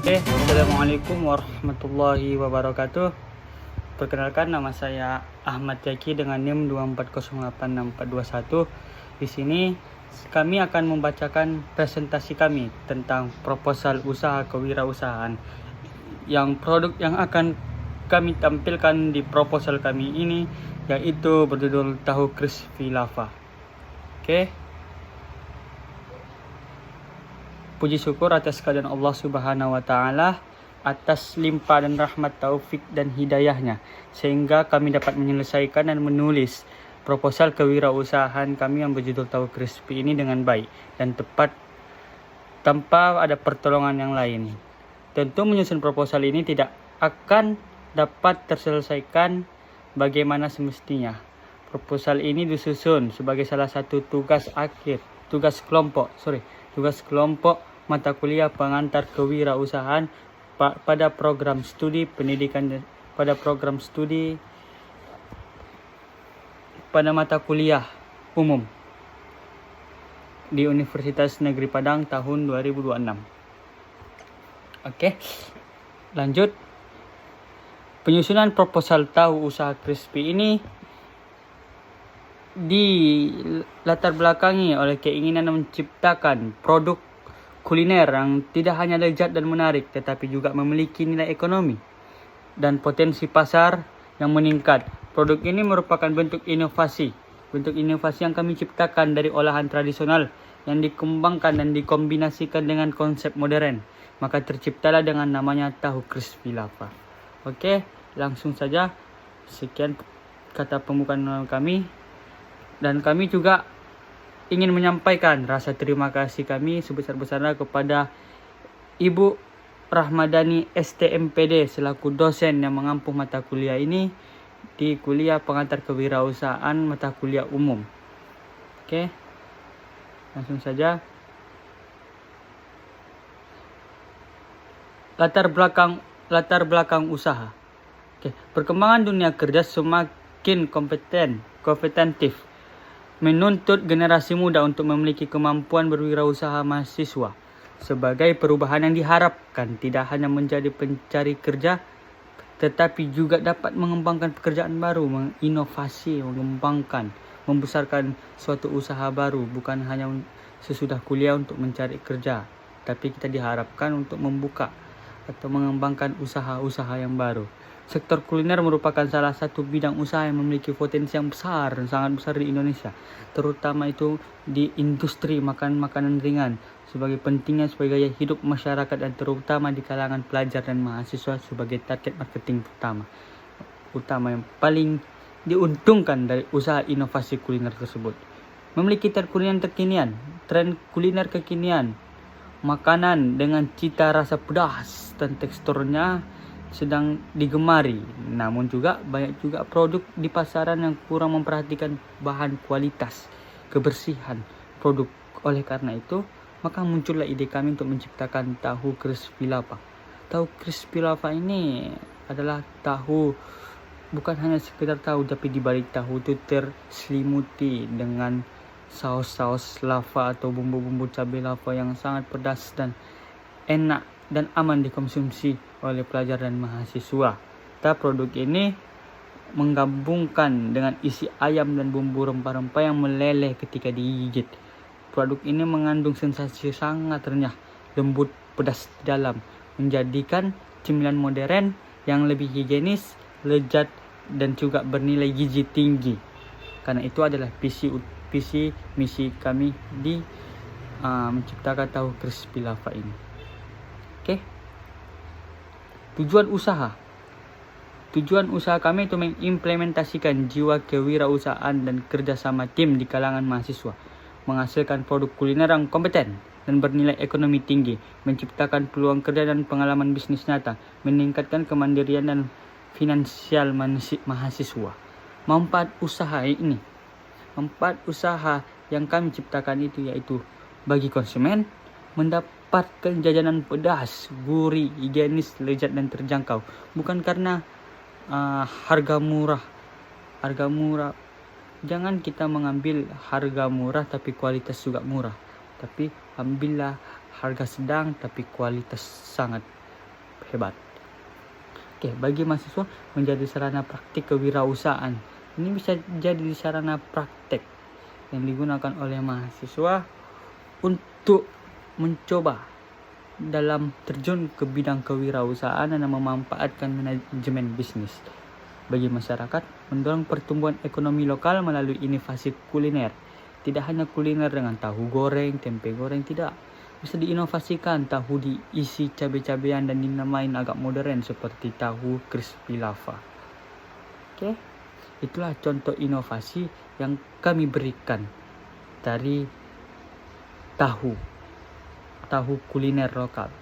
Assalamualaikum warahmatullahi wabarakatuh. Perkenalkan, nama saya Ahmad Yaki dengan NIM 24086421. Di sini kami akan membacakan presentasi kami tentang proposal usaha kewirausahaan. Yang produk yang akan kami tampilkan di proposal kami ini yaitu berjudul tahu crispy lava. Puji syukur atas kehadiran Allah Subhanahu wa taala atas limpah dan rahmat taufik dan hidayahnya sehingga kami dapat menyelesaikan dan menulis proposal kewirausahaan kami yang berjudul tahu crispy ini dengan baik dan tepat tanpa ada pertolongan yang lain. Tentu menyusun proposal ini tidak akan dapat terselesaikan bagaimana semestinya. Proposal ini disusun sebagai salah satu tugas kelompok mata kuliah pengantar kewirausahaan pada program studi pada mata kuliah umum di Universitas Negeri Padang tahun 2026. Lanjut. Penyusunan proposal tahu usaha crispy ini dilatar belakangi oleh keinginan menciptakan produk kuliner yang tidak hanya lezat dan menarik, tetapi juga memiliki nilai ekonomi dan potensi pasar yang meningkat. Produk ini merupakan bentuk inovasi yang kami ciptakan dari olahan tradisional yang dikembangkan dan dikombinasikan dengan konsep modern. Maka terciptalah dengan namanya tahu crispy lava. Langsung saja. Sekian kata pembukaan kami. Dan kami juga ingin menyampaikan rasa terima kasih kami sebesar-besarnya kepada Ibu Rahmadani STMPD selaku dosen yang mengampu mata kuliah ini di kuliah pengantar kewirausahaan mata kuliah umum. Langsung saja. Latar belakang usaha. Perkembangan dunia kerja semakin kompetitif menuntut generasi muda untuk memiliki kemampuan berwirausaha mahasiswa. Sebagai perubahan yang diharapkan tidak hanya menjadi pencari kerja, tetapi juga dapat mengembangkan pekerjaan baru, menginovasi, mengembangkan, membesarkan suatu usaha baru, bukan hanya sesudah kuliah untuk mencari kerja, tapi kita diharapkan untuk membuka atau mengembangkan usaha-usaha yang baru. Sektor kuliner merupakan salah satu bidang usaha yang memiliki potensi yang besar dan sangat besar di Indonesia, terutama itu di industri makanan ringan sebagai pentingnya sebagai gaya hidup masyarakat dan terutama di kalangan pelajar dan mahasiswa sebagai target marketing utama yang paling diuntungkan dari usaha inovasi kuliner tersebut. Memiliki tren kuliner kekinian, makanan dengan cita rasa pedas dan teksturnya sedang digemari. Namun juga banyak juga produk di pasaran yang kurang memperhatikan bahan kualitas, kebersihan produk. Oleh karena itu, maka muncullah ide kami untuk menciptakan tahu crispy lava. Tahu crispy lava ini adalah tahu, bukan hanya sekedar tahu, tapi di balik tahu itu terselimuti dengan saus lava atau bumbu-bumbu cabai lava yang sangat pedas dan enak dan aman dikonsumsi oleh pelajar dan mahasiswa. Produk ini menggabungkan dengan isi ayam dan bumbu rempah-rempah yang meleleh ketika digigit. Produk ini mengandung sensasi sangat renyah, lembut, pedas di dalam, menjadikan cemilan modern yang lebih higienis, lezat, dan juga bernilai gizi tinggi. Karena itu adalah visi misi kami di menciptakan tahu crispy lava ini. Tujuan usaha kami itu mengimplementasikan jiwa kewirausahaan dan kerjasama tim di kalangan mahasiswa, menghasilkan produk kuliner yang kompeten dan bernilai ekonomi tinggi, menciptakan peluang kerja dan pengalaman bisnis nyata, meningkatkan kemandirian dan finansial mahasiswa. Manfaat usaha yang kami ciptakan itu yaitu bagi konsumen mendapatkan jajanan pedas, gurih, higienis, lezat dan terjangkau. Bukan karena harga murah. Jangan kita mengambil harga murah tapi kualitas juga murah. Tapi ambillah harga sedang tapi kualitas sangat hebat. Bagi mahasiswa menjadi sarana praktik kewirausahaan. Ini bisa jadi sarana praktek yang digunakan oleh mahasiswa untuk mencoba dalam terjun ke bidang kewirausahaan dan memanfaatkan manajemen bisnis. Bagi masyarakat, mendorong pertumbuhan ekonomi lokal melalui inovasi kuliner. Tidak hanya kuliner dengan tahu goreng, tempe goreng, tidak. Bisa diinovasikan tahu diisi cabai-cabean dan dinamain agak modern seperti tahu crispy lava. Itulah contoh inovasi yang kami berikan dari tahu kuliner lokal.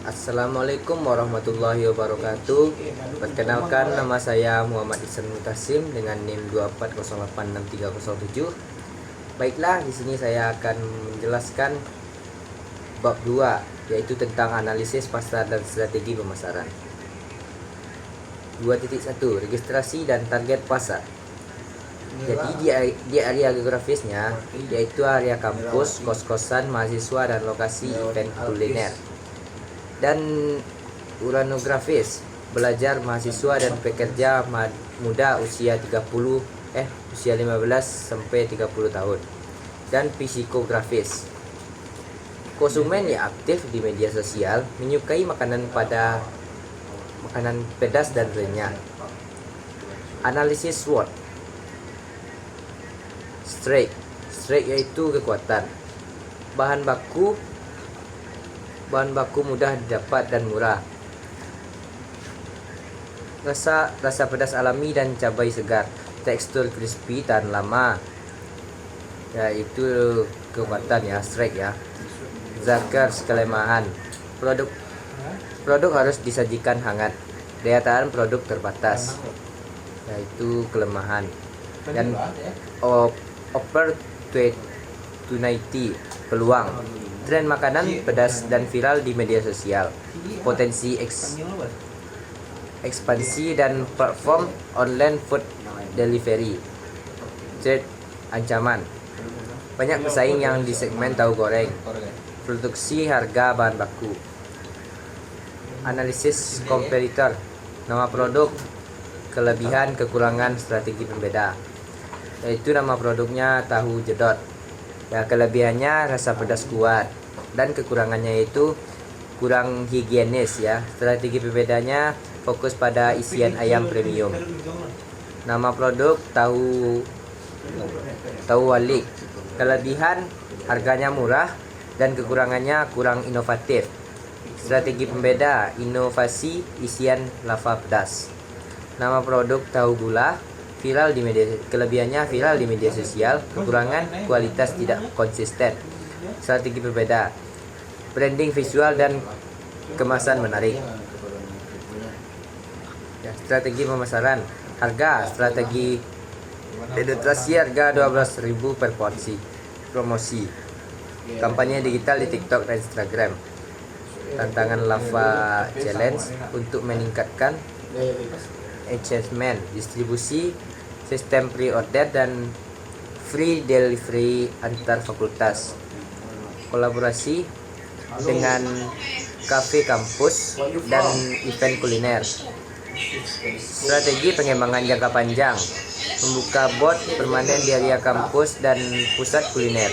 Assalamualaikum warahmatullahi wabarakatuh. Perkenalkan, nama saya Muhammad Ihsan Mutasim dengan NIM 2408637. Baiklah, di sini saya akan menjelaskan bab 2, yaitu tentang analisis pasar dan strategi pemasaran. 2.1 Registrasi dan target pasar. Jadi di area geografisnya yaitu area kampus, kos-kosan mahasiswa dan lokasi event kuliner. Dan uranografis, belajar mahasiswa dan pekerja muda usia 15 sampai 30 tahun. Dan psikografis, konsumen yang aktif di media sosial menyukai makanan pedas dan renyah. Analisis SWOT. Strength yaitu kekuatan. Bahan baku mudah didapat dan murah. Rasa pedas alami dan cabai segar. Tekstur crispy tahan lama. Ya, itu kekuatan ya, strength ya. Zakers, kelemahan. Produk harus disajikan hangat. Daya tahan produk terbatas. Yaitu kelemahan. Dan opportunity, peluang. Tren makanan pedas dan viral di media sosial. Potensi ekspansi dan platform online food delivery. Threat, ancaman. Banyak pesaing yang di segmen tahu goreng. Produksi, harga bahan baku. Analisis kompetitor. Nama produk, kelebihan, kekurangan, strategi pembeda. Yaitu nama produknya tahu jedot. Ya, kelebihannya rasa pedas kuat dan kekurangannya itu kurang higienis ya. Strategi pembedanya fokus pada isian ayam premium. Nama produk tahu walik. Kelebihan harganya murah dan kekurangannya kurang inovatif. Strategi pembeda, inovasi isian lava pedas. Nama produk tahu gula. Kelebihannya viral di media sosial, kekurangan kualitas tidak konsisten. Strategi berbeda, branding visual dan kemasan menarik. Ya, strategi pemasaran, harga, strategi penetrasi harga 12.000 per porsi. Promosi, kampanye digital di TikTok dan Instagram. Tantangan lava challenge untuk meningkatkan engagement. Distribusi, sistem pre-order dan free delivery antar fakultas. Kolaborasi dengan kafe kampus dan event kuliner. Strategi pengembangan jangka panjang, membuka bot permanen di area kampus dan pusat kuliner.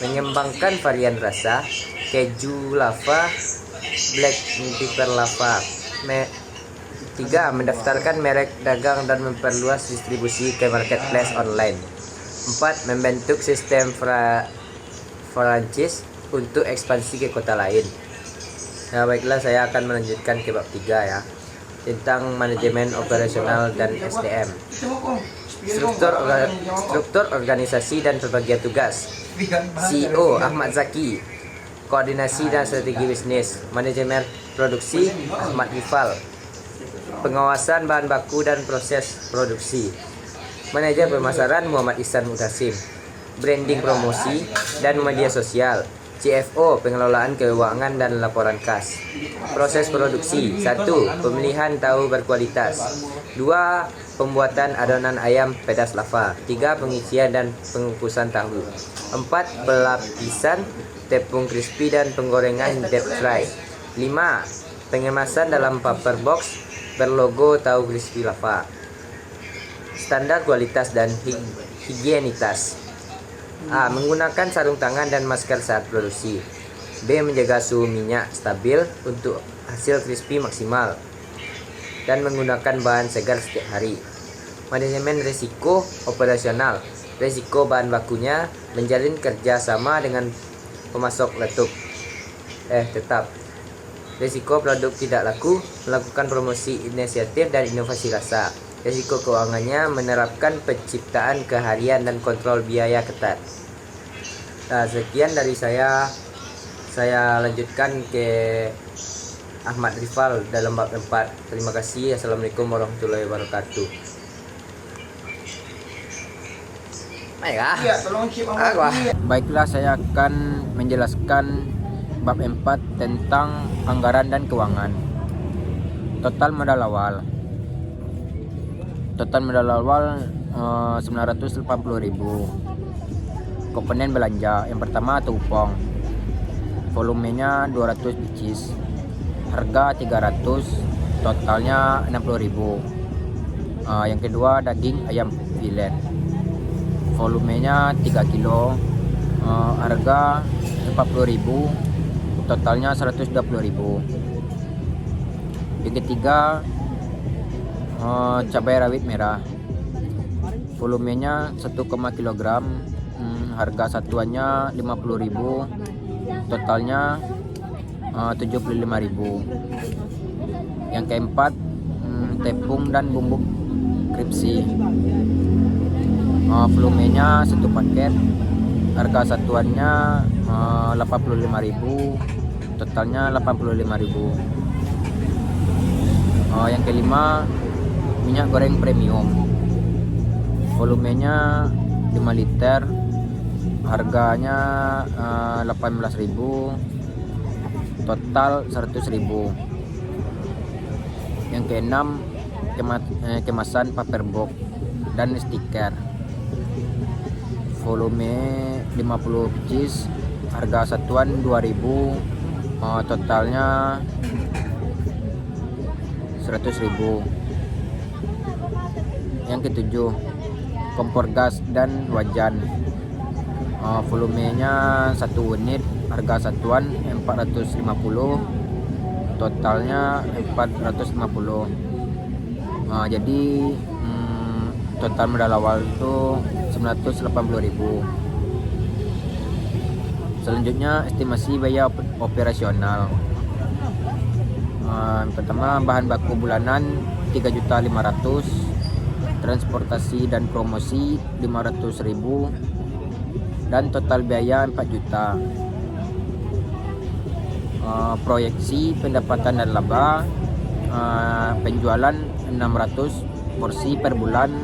Mengembangkan varian rasa, keju lava, black pepper lava. 3. Mendaftarkan merek dagang dan memperluas distribusi ke marketplace online. 4. Membentuk sistem franchise untuk ekspansi ke kota lain. Nah, baiklah, saya akan melanjutkan ke bab 3 ya, tentang manajemen operasional dan SDM. Struktur organisasi dan pembagian tugas. CEO Ahmad Zaki. Koordinasi dan strategi bisnis. Manajemen produksi Ahmad Rifal. Pengawasan bahan baku dan proses produksi. Manajer pemasaran Muhammad Ihsan Mutasim. Branding promosi dan media sosial CFO, pengelolaan keuangan dan laporan kas. Proses produksi: 1. Pemilihan tahu berkualitas. 2. Pembuatan adonan ayam pedas lava. 3. Pengisian dan pengukusan tahu. 4. Pelapisan tepung crispy dan penggorengan deep fry. 5. Pengemasan dalam paper box berlogo tahu crispy lava. Standar kualitas dan higienitas. A. Menggunakan sarung tangan dan masker saat produksi. B. Menjaga suhu minyak stabil untuk hasil crispy maksimal dan menggunakan bahan segar setiap hari. Manajemen risiko operasional. Risiko bahan bakunya, menjalin kerja sama dengan pemasok tetap. Risiko produk tidak laku, melakukan promosi inisiatif dan inovasi rasa. Risiko keuangannya, menerapkan penciptaan keharian dan kontrol biaya ketat. Nah, sekian dari saya. Saya lanjutkan ke Ahmad Rifal dalam bab 4. Terima kasih. Assalamualaikum warahmatullahi wabarakatuh. Baiklah, saya akan menjelaskan bab 4 tentang anggaran dan keuangan. Total modal awal 980.000. Komponen belanja. Yang pertama tupong. Volumenya 200 pieces. Harga 300, totalnya 60.000. Yang kedua daging ayam filet. Volumenya 3 kilo. Harga 40.000, totalnya 120.000. Yang ketiga cabai rawit merah. Volumenya 1, kg. Harga satuannya 50.000, totalnya 75.000. Yang keempat tepung dan bumbu kripsi. Volumenya 1 paket. Harga satuannya 85.000, totalnya 85.000. Yang kelima minyak goreng premium. Volumenya 5 liter. Harganya 18.000, total 100.000. Yang keenam kemasan paper box dan stiker. Volume 50 pieces. Harga satuan 2.000, totalnya 100.000. Yang ketujuh kompor gas dan wajan. Volumenya 1 unit. Harga satuan 450, totalnya 450. Jadi total modal awal itu 980.000. Selanjutnya estimasi biaya operasional. Pertama bahan baku bulanan 3.500.000, transportasi dan promosi 500.000, dan total biaya 4 juta. Proyeksi pendapatan dan laba, penjualan 600 porsi per bulan,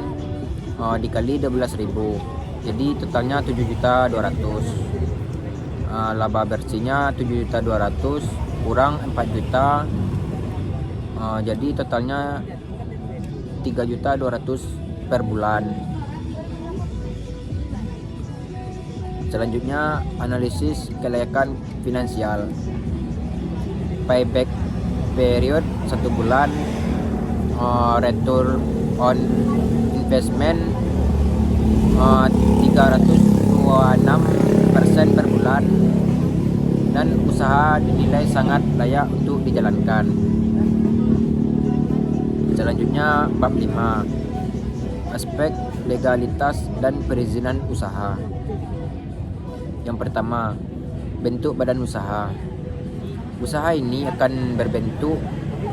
dikali 12.000, jadi totalnya 7.200.000. Laba bersihnya 7.200.000 kurang 4 juta, jadi totalnya 3.200.000 per bulan. Selanjutnya analisis kelayakan finansial. Payback period 1 bulan, return on investment 326% per bulan, dan usaha dinilai sangat layak untuk dijalankan. Selanjutnya bab 5, aspek legalitas dan perizinan usaha. Yang pertama, bentuk badan usaha. Usaha ini akan berbentuk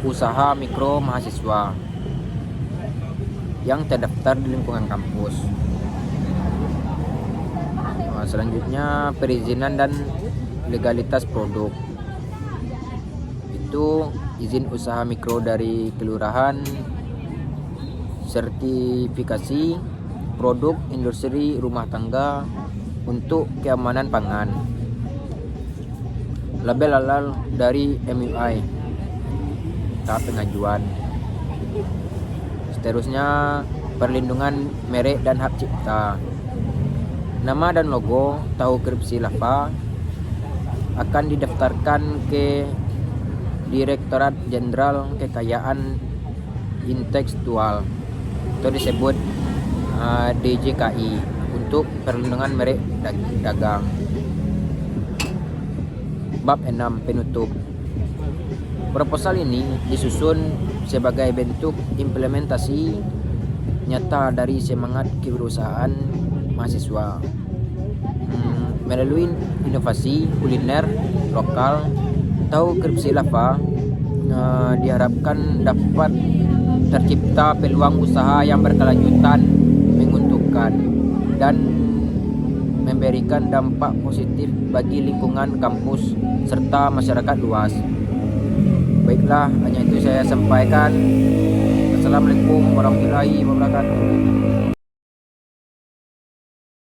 usaha mikro mahasiswa yang terdaftar di lingkungan kampus. Selanjutnya perizinan dan legalitas produk. Itu izin usaha mikro dari kelurahan, sertifikasi produk industri rumah tangga untuk keamanan pangan. label halal dari MUI, tahap pengajuan. Seterusnya perlindungan merek dan hak cipta. Nama dan logo tahu kripsi lava akan didaftarkan ke Direktorat Jenderal Kekayaan Intelektual atau disebut DJKI untuk perlindungan merek dagang. Bab 6 penutup. Proposal ini disusun sebagai bentuk implementasi nyata dari semangat kewirausahaan mahasiswa melalui inovasi kuliner lokal. Tahu kripsi lava diharapkan dapat tercipta peluang usaha yang berkelanjutan, menguntungkan, dan memberikan dampak positif bagi lingkungan kampus serta masyarakat luas. Baiklah, hanya itu saya sampaikan. Assalamualaikum warahmatullahi wabarakatuh.